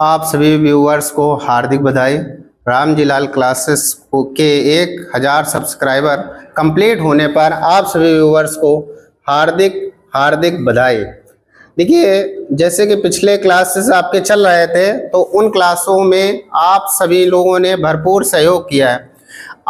आप सभी व्यूअर्स को हार्दिक बधाई। रामजी लाल क्लासेस के 1000 सब्सक्राइबर कंप्लीट होने पर आप सभी व्यूअर्स को हार्दिक हार्दिक बधाई। देखिए, जैसे कि पिछले क्लासेस आपके चल रहे थे तो उन क्लासों में आप सभी लोगों ने भरपूर सहयोग किया है।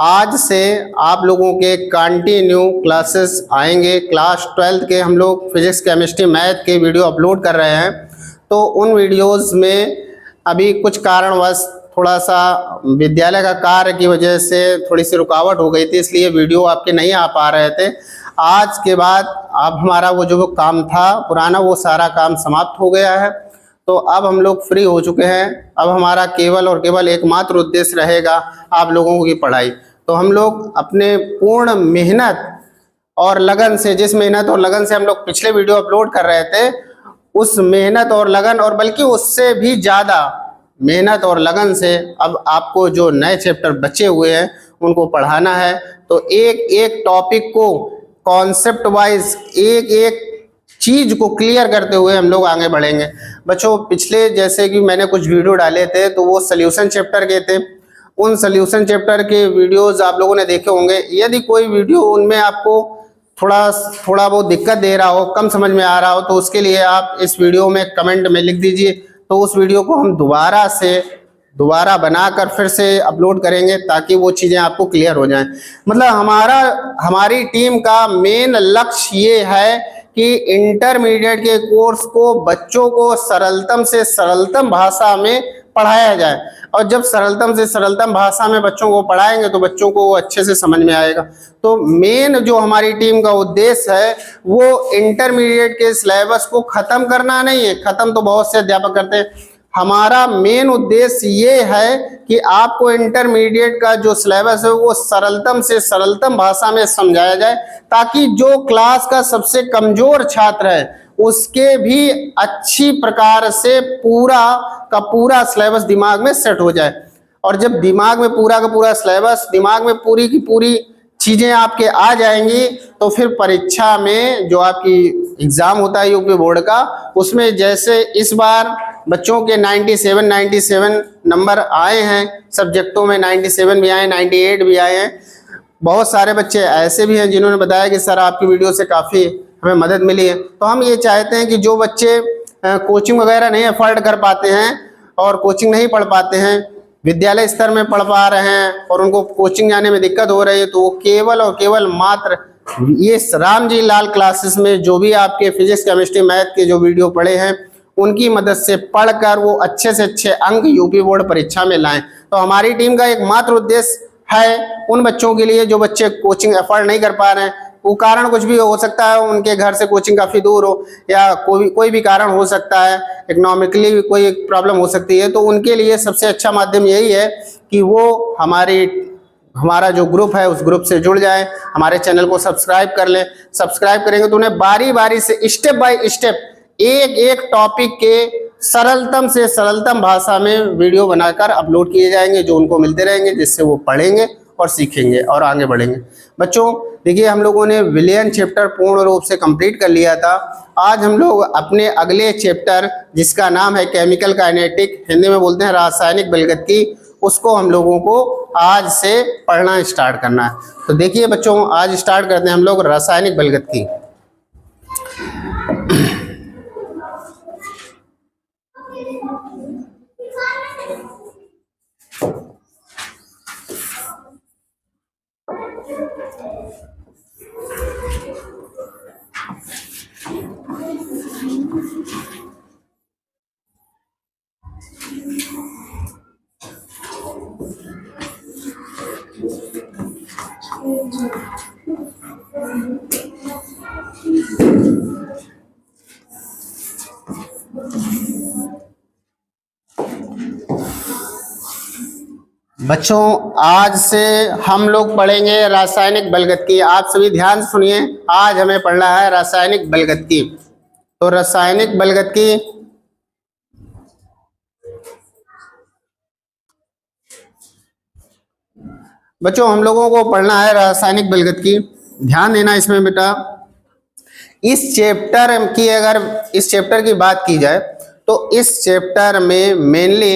आज से आप लोगों के कंटिन्यू क्लासेस आएंगे। क्लास 12 के हम लोग फिजिक्स केमिस्ट्री मैथ के वीडियो अपलोड कर रहे हैं, तो उन वीडियोस में अभी कुछ कारणवश थोड़ा सा विद्यालय का कार्य की वजह से थोड़ी सी रुकावट हो गई थी, इसलिए वीडियो आपके नहीं आ पा रहे थे। आज के बाद अब हमारा वो जो काम था पुराना, वो सारा काम समाप्त हो गया है। तो अब हम लोग फ्री हो चुके हैं। अब हमारा केवल और केवल एकमात्र उद्देश्य रहेगा आप लोगों की पढ़ाई। तो हम लोग अपने पूर्ण मेहनत और लगन से, जिस मेहनत और लगन से हम लोग पिछले वीडियो अपलोड कर रहे थे, उस मेहनत और लगन और बल्कि उससे भी ज़्यादा मेहनत और लगन से अब आपको जो नए चैप्टर बचे हुए हैं उनको पढ़ाना है। तो एक एक टॉपिक को कॉन्सेप्ट वाइज, एक एक चीज़ को क्लियर करते हुए हम लोग आगे बढ़ेंगे। बच्चों, पिछले जैसे कि मैंने कुछ वीडियो डाले थे तो वो सॉल्यूशन चैप्टर के थे। उन सॉल्यूशन चैप्टर के वीडियोज़ आप लोगों ने देखे होंगे। यदि कोई वीडियो उनमें आपको थोड़ा बहुत दिक्कत दे रहा हो, कम समझ में आ रहा हो, तो उसके लिए आप इस वीडियो में कमेंट में लिख दीजिए, तो उस वीडियो को हम दोबारा बनाकर फिर से अपलोड करेंगे ताकि वो चीज़ें आपको क्लियर हो जाएं। मतलब हमारी टीम का मेन लक्ष्य ये है कि इंटरमीडिएट के कोर्स को बच्चों को सरलतम से सरलतम भाषा में पढ़ाया जाए, और जब सरलतम से सरलतम भाषा में बच्चों को पढ़ाएंगे तो बच्चों को वो अच्छे से समझ में आएगा। तो मेन जो हमारी टीम का उद्देश्य है वो इंटरमीडिएट के सिलेबस को ख़त्म करना नहीं है। ख़त्म तो बहुत से अध्यापक करते हैं। हमारा मेन उद्देश्य ये है कि आपको इंटरमीडिएट का जो सिलेबस है वो सरलतम से सरलतम भाषा में समझाया जाए, ताकि जो क्लास का सबसे कमज़ोर छात्र है उसके भी अच्छी प्रकार से पूरा का पूरा सिलेबस दिमाग में सेट हो जाए। और जब दिमाग में पूरा का पूरा सिलेबस, दिमाग में पूरी की पूरी चीज़ें आपके आ जाएंगी, तो फिर परीक्षा में जो आपकी एग्ज़ाम होता है यूपी बोर्ड का, उसमें जैसे इस बार बच्चों के 97 नंबर आए हैं, सब्जेक्टों में 97 भी आए, 98 भी आए हैं। बहुत सारे बच्चे ऐसे भी हैं जिन्होंने बताया कि सर आपकी वीडियो से काफ़ी हमें मदद मिली है। तो हम ये चाहते हैं कि जो बच्चे कोचिंग वगैरह नहीं अफोर्ड कर पाते हैं और कोचिंग नहीं पढ़ पाते हैं, विद्यालय स्तर में पढ़ पा रहे हैं और उनको कोचिंग जाने में दिक्कत हो रही है, तो वो केवल और केवल मात्र ये रामजी लाल क्लासेस में जो भी आपके फिजिक्स केमिस्ट्री मैथ के जो वीडियो पढ़े हैं उनकी मदद से पढ़कर वो अच्छे से अच्छे अंक यूपी बोर्ड परीक्षा में लाएं। तो हमारी टीम का एकमात्र उद्देश्य है उन बच्चों के लिए जो बच्चे कोचिंग अफोर्ड नहीं कर पा रहे हैं। वो कारण कुछ भी हो सकता है, उनके घर से कोचिंग काफ़ी दूर हो या कोई भी कारण हो सकता है, इकोनॉमिकली भी कोई प्रॉब्लम हो सकती है। तो उनके लिए सबसे अच्छा माध्यम यही है कि वो हमारा जो ग्रुप है उस ग्रुप से जुड़ जाएं, हमारे चैनल को सब्सक्राइब कर लें। सब्सक्राइब करेंगे तो उन्हें बारी बारी से स्टेप बाय स्टेप एक एक टॉपिक के सरलतम से सरलतम भाषा में वीडियो बनाकर अपलोड किए जाएंगे, जो उनको मिलते रहेंगे, जिससे वो पढ़ेंगे और सीखेंगे और आगे बढ़ेंगे। बच्चों, देखिए, हम लोगों ने विलियन चैप्टर पूर्ण रूप से कंप्लीट कर लिया था। आज हम लोग अपने अगले चैप्टर, जिसका नाम है केमिकल काइनेटिक, हिंदी में बोलते हैं रासायनिक बलगति, उसको हम लोगों को आज से पढ़ना स्टार्ट करना है। तो देखिए बच्चों, आज स्टार्ट करते हैं हम लोग रासायनिक बलगति। बच्चों, आज से हम लोग पढ़ेंगे रासायनिक बलगति। आप सभी ध्यान से सुनिए, आज हमें पढ़ना है रासायनिक बलगति। तो रासायनिक बलगति बच्चों हम लोगों को पढ़ना है रासायनिक बलगति। ध्यान देना इसमें बेटा। इस चैप्टर की बात की जाए तो इस चैप्टर में मेनली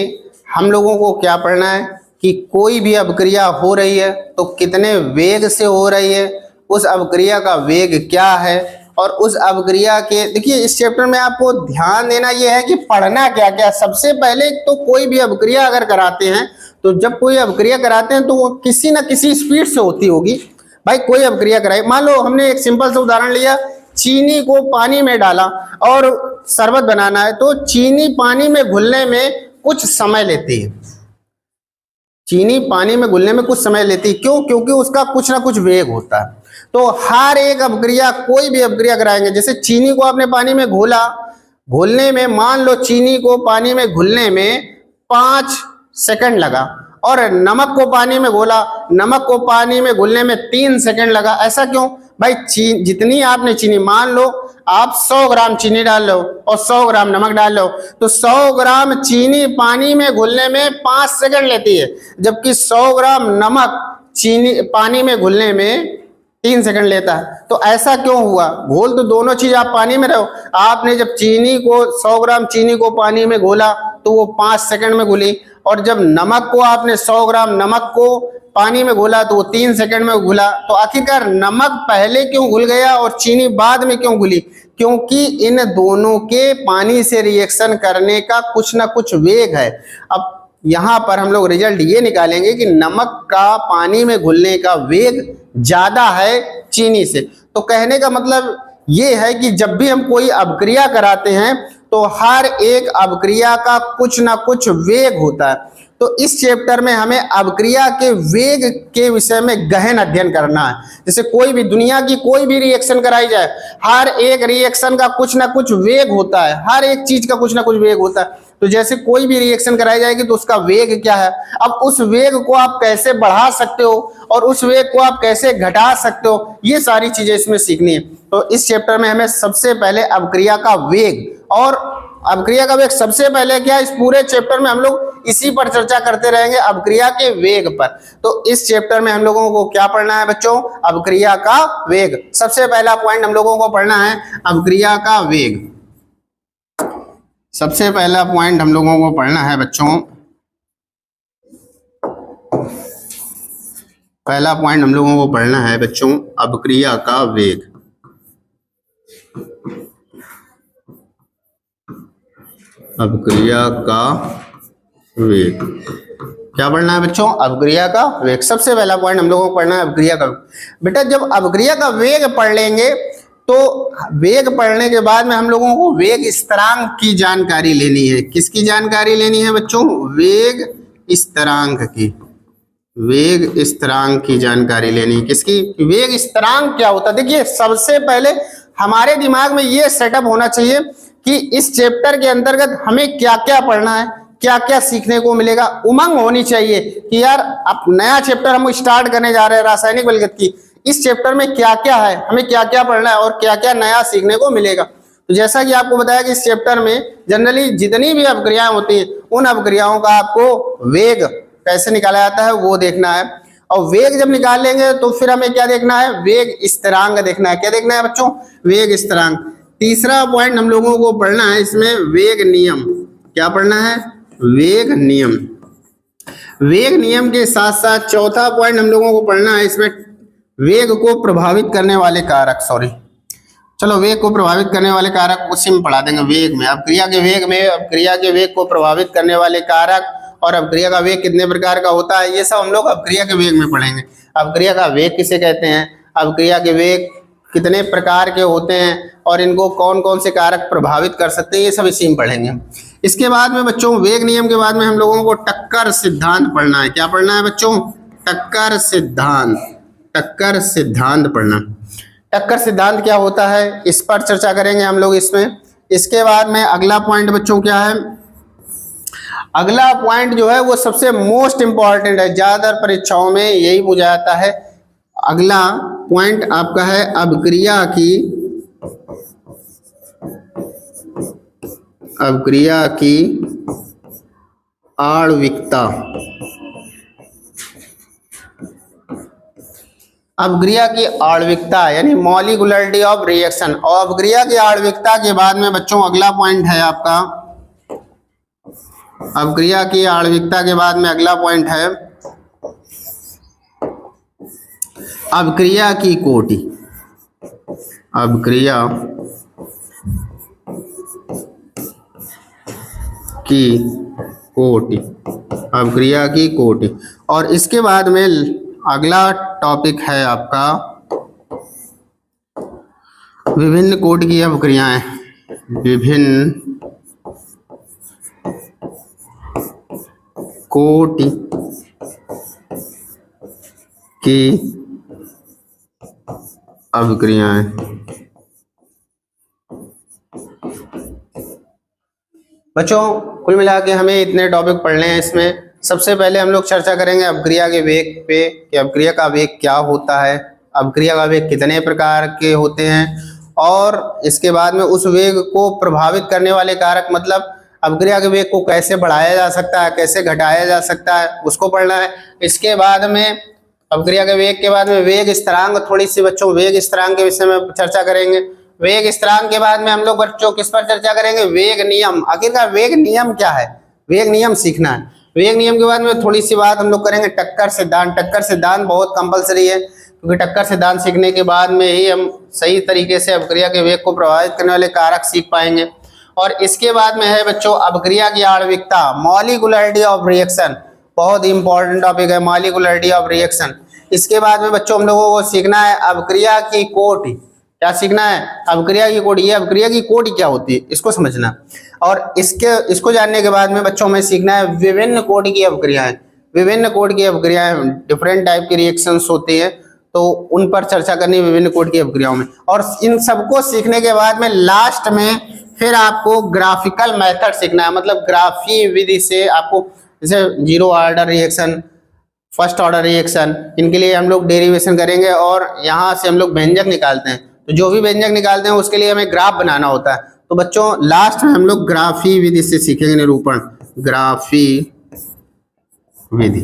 हम लोगों को क्या पढ़ना है कि कोई भी अभिक्रिया हो रही है तो कितने वेग से हो रही है, उस अभिक्रिया का वेग क्या है, और उस अभिक्रिया के देखिए इस चैप्टर में आपको ध्यान देना यह है कि पढ़ना क्या क्या। सबसे पहले तो कोई भी अभिक्रिया अगर कराते हैं तो जब कोई अभिक्रिया कराते हैं तो वो किसी ना किसी स्पीड से होती होगी। भाई कोई अभिक्रिया कराई, मान लो हमने एक सिंपल सा उदाहरण लिया, चीनी को पानी में डाला और शरबत बनाना है, तो चीनी पानी में घुलने में कुछ समय लेती है। चीनी पानी में घुलने में कुछ समय लेती है, क्यों? क्योंकि उसका कुछ ना कुछ वेग होता है। तो हर एक अभिक्रिया, कोई भी अभिक्रिया कराएंगे, जैसे चीनी को आपने पानी में घोला, घोलने में मान लो चीनी को पानी में घुलने में 5 सेकंड लगा, और नमक को पानी में घोला, नमक को पानी में घुलने में 3 सेकंड लगा। ऐसा क्यों? भाई जितनी आपने चीनी, मान लो आप 100 ग्राम चीनी डाल लो और 100 ग्राम नमक डाल लो, तो 100 ग्राम चीनी पानी में घुलने में 5 सेकंड लेती है, जबकि 100 ग्राम नमक चीनी पानी में घुलने में 3 सेकंड लेता है। तो ऐसा क्यों हुआ? घोल तो दोनों चीज आप पानी में रहो, आपने जब चीनी को 100 ग्राम चीनी को पानी में घोला तो वो 5 सेकंड में घुली, और जब नमक को आपने 100 ग्राम नमक को पानी में घोला तो वो 3 सेकंड में घुला। तो आखिरकार नमक पहले क्यों घुल गया और चीनी बाद में क्यों घुली? क्योंकि इन दोनों के पानी से रिएक्शन करने का कुछ ना कुछ वेग है। अब यहाँ पर हम लोग रिजल्ट ये निकालेंगे कि नमक का पानी में घुलने का वेग ज्यादा है चीनी से। तो कहने का मतलब ये है कि जब भी हम कोई अभिक्रिया कराते हैं तो हर एक अभिक्रिया का कुछ ना कुछ वेग होता है। तो इस चैप्टर में हमें अभिक्रिया के वेग के विषय में गहन अध्ययन करना है। जैसे कोई भी दुनिया की कोई भी रिएक्शन कराई जाए, हर एक रिएक्शन का कुछ ना कुछ वेग होता है, हर एक चीज का कुछ ना कुछ वेग होता है। तो जैसे कोई भी रिएक्शन कराई जाएगी तो उसका वेग क्या है, अब उस वेग को आप कैसे बढ़ा सकते हो और उस वेग को आप कैसे घटा सकते हो, ये सारी चीजें इसमें सीखनी है। तो इस चैप्टर में हमें सबसे पहले अभिक्रिया का वेग, और अभिक्रिया का वेग सबसे पहले क्या है, इस पूरे चैप्टर में हम लोग इसी पर चर्चा करते रहेंगे, अभिक्रिया के वेग पर। तो इस चैप्टर में हम लोगों को क्या पढ़ना है बच्चों? अभिक्रिया का वेग। सबसे पहला पॉइंट हम लोगों को पढ़ना है अभिक्रिया का वेग। सबसे पहला पॉइंट हम लोगों को पढ़ना है बच्चों, पहला पॉइंट हम लोगों को पढ़ना है बच्चों अभिक्रिया का वेग। अभिक्रिया का वेग क्या पढ़ना है बच्चों? अभिक्रिया का वेग। सबसे पहला पॉइंट हम लोगों को पढ़ना है अभिक्रिया का वेग। बेटा जब अभिक्रिया का वेग पढ़ लेंगे तो वेग पढ़ने के बाद में हम लोगों को वेग स्थिरांक की जानकारी लेनी है। किसकी जानकारी लेनी है बच्चों? वेग स्थिरांक की। वेग स्थिरांक की जानकारी लेनी है। किसकी? वेग स्थिरांक क्या होता है? देखिए सबसे पहले हमारे दिमाग में ये सेटअप होना चाहिए कि इस चैप्टर के अंतर्गत हमें क्या क्या पढ़ना है, क्या क्या सीखने को मिलेगा। उमंग होनी चाहिए कि यार अब नया चैप्टर हम स्टार्ट करने जा रहे हैं रासायनिक बलगत की, इस चैप्टर में क्या क्या है, हमें क्या क्या पढ़ना है और क्या क्या नया सीखने को मिलेगा। तो जैसा कि आपको बताया कि इस चैप्टर में जनरली जितनी भी अभिक्रियाएं होती हैं उन अभिक्रियाओं का आपको वेग कैसे निकाला जाता है वो देखना है, और वेग जब निकाल लेंगे तो फिर हमें क्या देखना है? वेग स्थिरांक देखना है। क्या देखना है बच्चों? वेग स्थिरांक। तीसरा पॉइंट हम लोगों को पढ़ना है इसमें वेग नियम। क्या पढ़ना है? वेग नियम। वेग नियम के साथ साथ चौथा पॉइंट हम लोगों को पढ़ना है इसमें वेग को प्रभावित करने वाले कारक। चलो वेग को प्रभावित करने वाले कारक उसी में पढ़ा देंगे। वेग में अभिक्रिया के वेग में अभिक्रिया के वेग को प्रभावित करने वाले कारक और अभिक्रिया का वेग कितने प्रकार का होता है, ये सब हम लोग अभिक्रिया के वेग में पढ़ेंगे। अभिक्रिया का वेग किसे कहते हैं, अभिक्रिया के वेग कितने प्रकार के होते हैं और इनको कौन कौन से कारक प्रभावित कर सकते हैं, ये सब इसी में पढ़ेंगे। इसके बाद में बच्चों वेग नियम के बाद में हम लोगों को टक्कर सिद्धांत पढ़ना है। क्या पढ़ना है बच्चों? टक्कर सिद्धांत। टक्कर सिद्धांत पढ़ना। टक्कर सिद्धांत क्या होता है इस पर चर्चा करेंगे हम लोग इसमें। इसके बाद में अगला पॉइंट बच्चों क्या है? अगला पॉइंट जो है वो सबसे मोस्ट इंपॉर्टेंट है, ज्यादातर परीक्षाओं में यही पूछा जाता है। अगला पॉइंट आपका है अभिक्रिया की आणविकता। अभिक्रिया की आणविकता यानी मॉलिक्युलरिटी ऑफ रिएक्शन। और अभिक्रिया की आणविकता के बाद में बच्चों अगला पॉइंट है आपका अपक्रिया की आणविकता के बाद में अगला पॉइंट है अपक्रिया की कोटि। अपक्रिया की कोटि, अपक्रिया की कोटि। और इसके बाद में अगला टॉपिक है आपका विभिन्न कोटि की अपक्रियाएं। विभिन्न कोटि की अपक्रियाएं। बच्चों कुल मिला के हमें इतने टॉपिक पढ़ने हैं। इसमें सबसे पहले हम लोग चर्चा करेंगे अपक्रिया के वेग पे कि अपक्रिया का वेग क्या होता है, अपक्रिया का वेग कितने प्रकार के होते हैं, और इसके बाद में उस वेग को प्रभावित करने वाले कारक, मतलब अपक्रिया के वेग को कैसे बढ़ाया जा सकता है, कैसे घटाया जा सकता है, उसको पढ़ना है। इसके बाद में अपक्रिया के वेग के बाद में वेग स्थिरांक, थोड़ी सी बच्चों वेग स्थिरांक के विषय में चर्चा करेंगे। वेग स्थिरांक के बाद में हम लोग बच्चों किस पर चर्चा करेंगे, वेग नियम। आखिरकार वेग नियम क्या है, वेग नियम सीखना है। वेग नियम के बाद में थोड़ी सी बात हम लोग करेंगे टक्कर सिद्धांत। टक्कर सिद्धांत बहुत कंपलसरी है, क्योंकि टक्कर सिद्धांत सीखने के बाद में ही हम सही तरीके से अपक्रिया के वेग को प्रभावित करने वाले कारक सीख पाएंगे। और इसके बाद में है बच्चों अपक्रिया की आणविकता, मॉलिक्यूलरिटी ऑफ रिएक्शन। बहुत इंपॉर्टेंट टॉपिक है मॉलिक्यूलरिटी ऑफ रिएक्शन। इसके बाद में बच्चों हम लोगों को सीखना है अपक्रिया की कोटि। क्या सीखना है, अपक्रिया की कोटि। ये अपक्रिया की कोटि क्या होती है इसको समझना। और इसको जानने के बाद में बच्चों में सीखना है विभिन्न कोटि की अपक्रियाएं। विभिन्न कोटि की अपक्रियाएं, डिफरेंट टाइप की रिएक्शंस होती है, तो उन पर चर्चा करनी विभिन्न कोटि की अपक्रियाओं में। और इन सबको सीखने के बाद में लास्ट में फिर आपको ग्राफिकल मेथड सीखना है, मतलब ग्राफी विधि से आपको, जैसे zero order reaction, first order reaction, इनके लिए हम लोग डेरिवेशन करेंगे और यहाँ से हम लोग व्यंजक निकालते हैं। तो जो भी व्यंजक निकालते हैं उसके लिए हमें ग्राफ बनाना होता है। तो बच्चों लास्ट में हम लोग ग्राफी विधि से सीखेंगे निरूपण, ग्राफी विधि।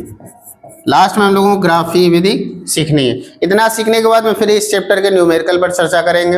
लास्ट में हम लोगों को ग्राफी विधि सीखनी है। इतना सीखने के बाद में फिर इस चैप्टर के न्यूमेरिकल पर चर्चा करेंगे।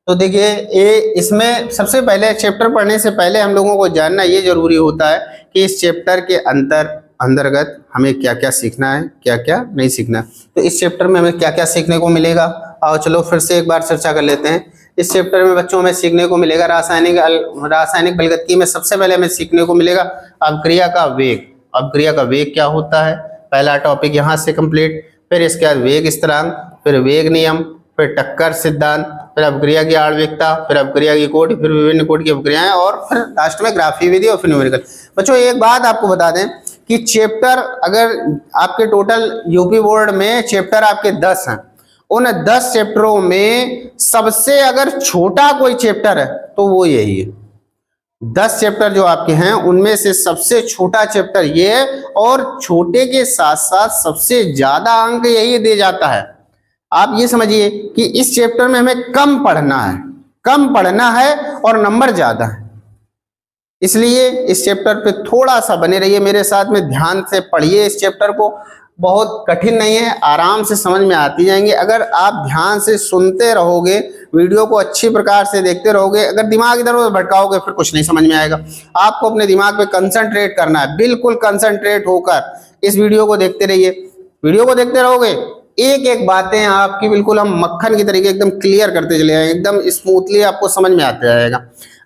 तो देखिए ये इसमें सबसे पहले चैप्टर पढ़ने से पहले हम लोगों को जानना ये जरूरी होता है कि इस चैप्टर के अंतर्गत हमें क्या क्या सीखना है, क्या क्या नहीं सीखना है। तो इस चैप्टर में हमें क्या क्या सीखने को मिलेगा, आओ चलो फिर से एक बार चर्चा कर लेते हैं। इस चैप्टर में बच्चों हमें सीखने को मिलेगा रासायनिक बलगतिकी में सबसे पहले हमें सीखने को मिलेगा अपक्रिया का वेग। अपक्रिया का वेग क्या होता है, पहला टॉपिक यहाँ से कंप्लीट। फिर इसके बाद वेग स्थिरांक, फिर वेग नियम, फिर टक्कर सिद्धांत, फिर अपक्रिया की आणविकता, फिर अपक्रिया की कोटि, फिर विभिन्न कोटि की अपक्रियाएं, और फिर लास्ट में ग्राफी विधि और फिर न्यूमेरिकल। बच्चों एक बात आपको बता दें कि चैप्टर अगर आपके टोटल यूपी बोर्ड में चैप्टर आपके 10 हैं, उन 10 चैप्टरों में सबसे अगर छोटा कोई चैप्टर है तो वो यही है। 10 चैप्टर जो आपके हैं उनमें से सबसे छोटा चैप्टर ये है, और छोटे के साथ साथ सबसे ज्यादा अंक यही दे जाता है। आप ये समझिए कि इस चैप्टर में हमें कम पढ़ना है और नंबर ज्यादा है। इसलिए इस चैप्टर पे थोड़ा सा बने रहिए मेरे साथ में, ध्यान से पढ़िए इस चैप्टर को। बहुत कठिन नहीं है, आराम से समझ में आती जाएंगे। अगर आप ध्यान से सुनते रहोगे, वीडियो को अच्छी प्रकार से देखते रहोगे, अगर दिमाग इधर उधर भटकाओगे फिर कुछ नहीं समझ में आएगा। आपको अपने दिमाग पे कंसंट्रेट करना है, बिल्कुल कंसंट्रेट होकर इस वीडियो को देखते रहिए। वीडियो को देखते रहोगे, एक एक बातें आपकी बिल्कुल हम मक्खन की तरीके एकदम क्लियर करते चले जाएंगे, एकदम स्मूथली आपको समझ में आते जाएगा।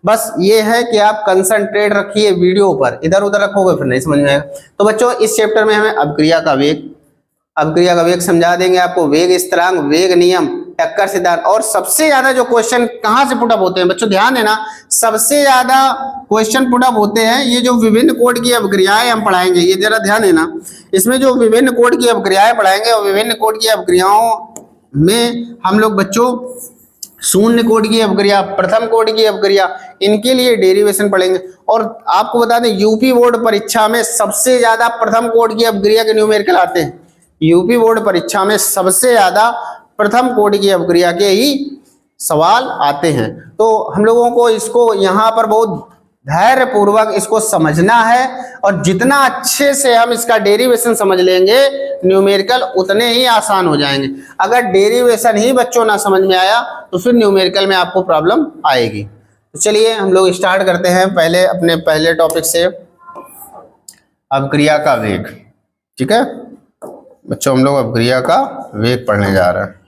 बस ये है कि आप कंसंट्रेट रखिए वीडियो पर, इधर उधर रखोगे फिर नहीं समझ में आएगा। तो बच्चों इस चैप्टर में हमें अपक्रिया का वेग समझा देंगे आपको, वेग स्थिरांक, वेग नियम, टक्कर सिद्धांत। और सबसे ज्यादा जो क्वेश्चन कहाँ से पुटअप होते हैं बच्चों, ध्यान देना, सबसे ज्यादा क्वेश्चन पुटअप होते हैं ये जो विभिन्न कोटि की अपक्रियाएं हम पढ़ाएंगे, ये जरा ध्यान देना। इसमें जो विभिन्न कोटि की अपक्रियाएं पढ़ाएंगे और विभिन्न कोटि की अपक्रियाओं में हम लोग बच्चों शून्य कोटि की अपक्रिया, प्रथम कोटि की अपक्रिया, इनके लिए डेरिवेशन पढ़ेंगे। और आपको बता दें यूपी बोर्ड परीक्षा में सबसे ज्यादा प्रथम कोटि की अपक्रिया के न्यूमेरिकल आते हैं। यूपी बोर्ड परीक्षा में सबसे ज्यादा प्रथम कोटि की अपक्रिया के ही सवाल आते हैं। तो हम लोगों को इसको यहाँ पर बहुत धैर्य पूर्वक इसको समझना है, और जितना अच्छे से हम इसका डेरिवेशन समझ लेंगे न्यूमेरिकल उतने ही आसान हो जाएंगे। अगर डेरिवेशन ही बच्चों ना समझ में आया तो फिर न्यूमेरिकल में आपको प्रॉब्लम आएगी। तो चलिए हम लोग स्टार्ट करते हैं पहले अपने पहले टॉपिक से। अपक्रिया का वेग। ठीक है बच्चों, हम लोग अपक्रिया का वेग पढ़ने जा रहे हैं।